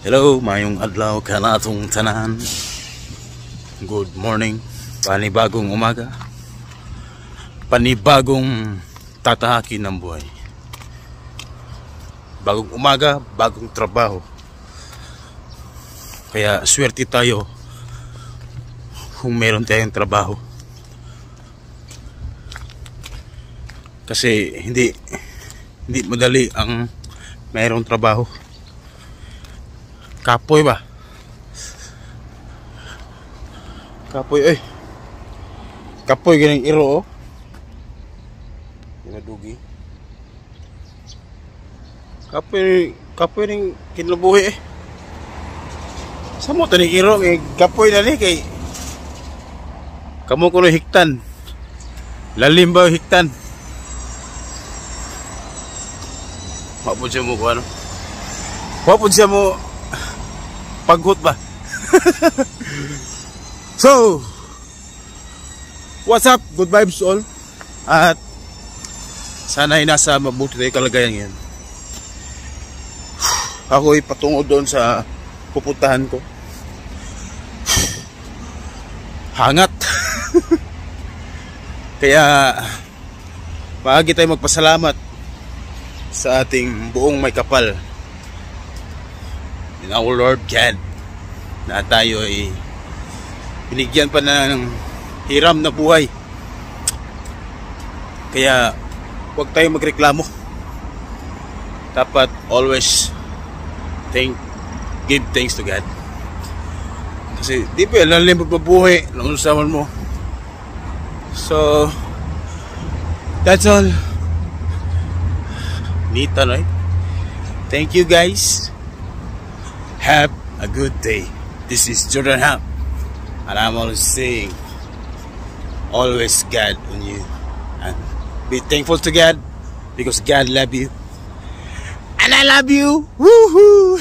Hello, mayong adlaw kanatong tanan. Good morning. Panibagong umaga. Panibagong tatahakin ng buhay. Bagong umaga, bagong trabaho. Kaya swerte tayo kung meron tayong trabaho. Kasi hindi madali ang mayroong trabaho. Kapoy ba? Kapoy, kapoy ganing iro, oh. Ginadugi. Kapoy ning kinlabuhi, eh. Samo to ning iro, kay kapoy na ni, kay kamo kuno hiktan. Lalim ba hiktan? Wapod siya mo ko ano? Wapod siya mo paghut ba? So, what's up? Good vibes all. At sana'y nasa mabuti tayo kalagayan yan. Ako'y patungo doon sa pupuntahan ko. Hangat. Kaya maagi tayo magpasalamat sa ating buong may kapal in our Lord God, na tayo ay binigyan pa ng hiram na buhay. Kaya huwag tayong magreklamo. Dapat always give thanks to God. Kasi di pa yan lang magpabuhay ng usaman mo. So that's all. Nita, right? Thank you guys. Have a good day. This is Jordan Ham, and I'm always saying, always God on you, and be thankful to God because God loves you, and I love you. Woohoo!